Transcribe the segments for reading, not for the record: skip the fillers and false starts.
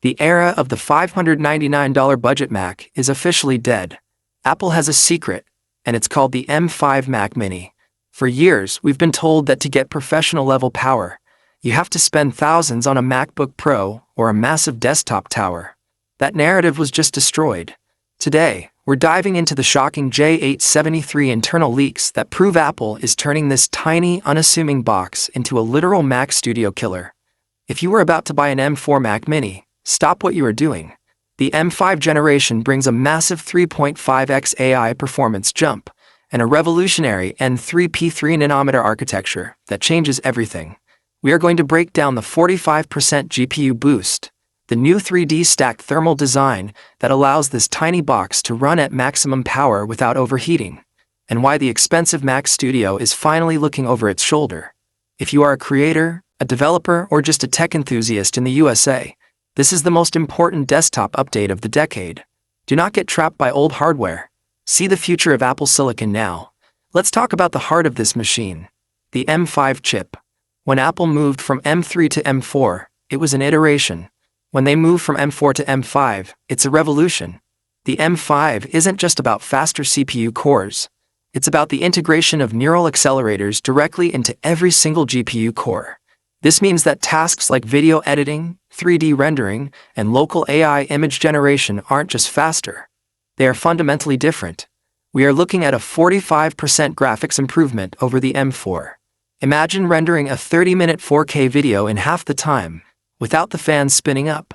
The era of the $599 budget Mac is officially dead. Apple has a secret, and it's called the M5 Mac Mini. For years, we've been told that to get professional-level power, you have to spend thousands on a MacBook Pro or a massive desktop tower. That narrative was just destroyed. Today, we're diving into the shocking J873 internal leaks that prove Apple is turning this tiny, unassuming box into a literal Mac Studio killer. If you were about to buy an M4 Mac Mini, stop what you are doing. The M5 generation brings a massive 3.5x AI performance jump and a revolutionary N3P3 nanometer architecture that changes everything. We are going to break down the 45% GPU boost, the new 3D stacked thermal design that allows this tiny box to run at maximum power without overheating, and why the expensive Mac Studio is finally looking over its shoulder. If you are a creator, a developer, or just a tech enthusiast in the USA, this is the most important desktop update of the decade. Do not get trapped by old hardware. See the future of Apple Silicon now. Let's talk about the heart of this machine, the M5 chip. When Apple moved from M3 to M4, it was an iteration. When they move from M4 to M5, it's a revolution. The M5 isn't just about faster CPU cores. It's about the integration of neural accelerators directly into every single GPU core. This means that tasks like video editing, 3D rendering, and local AI image generation aren't just faster. They are fundamentally different. We are looking at a 45% graphics improvement over the M4. Imagine rendering a 30-minute 4K video in half the time, without the fans spinning up.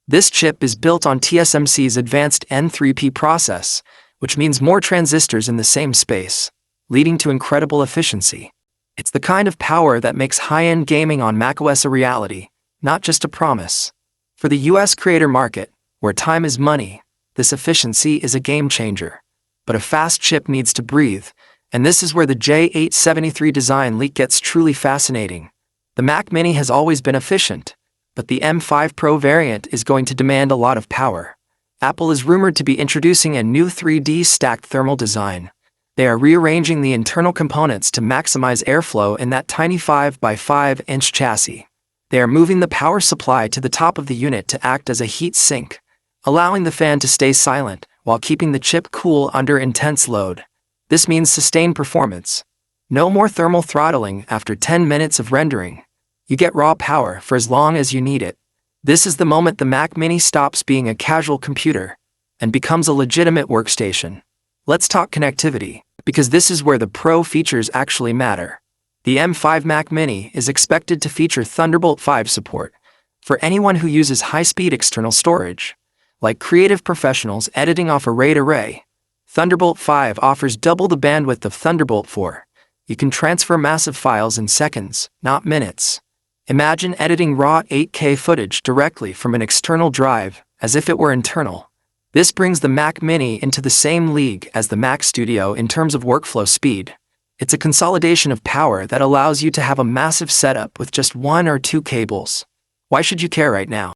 This chip is built on TSMC's advanced N3P process, which means more transistors in the same space, leading to incredible efficiency. It's the kind of power that makes high-end gaming on macOS a reality, not just a promise. For the US creator market, where time is money, this efficiency is a game changer. But a fast chip needs to breathe, and this is where the J873 design leak gets truly fascinating. The Mac Mini has always been efficient, but the M5 Pro variant is going to demand a lot of power. Apple is rumored to be introducing a new 3D stacked thermal design. They are rearranging the internal components to maximize airflow in that tiny 5x5-inch chassis. They are moving the power supply to the top of the unit to act as a heat sink, allowing the fan to stay silent while keeping the chip cool under intense load. This means sustained performance. No more thermal throttling after 10 minutes of rendering. You get raw power for as long as you need it. This is the moment the Mac Mini stops being a casual computer and becomes a legitimate workstation. Let's talk connectivity, because this is where the Pro features actually matter. The M5 Mac Mini is expected to feature Thunderbolt 5 support for anyone who uses high-speed external storage, like creative professionals editing off a RAID array. Thunderbolt 5 offers double the bandwidth of Thunderbolt 4. You can transfer massive files in seconds, not minutes. Imagine editing raw 8K footage directly from an external drive, as if it were internal. This brings the Mac Mini into the same league as the Mac Studio in terms of workflow speed. It's a consolidation of power that allows you to have a massive setup with just one or two cables. Why should you care right now?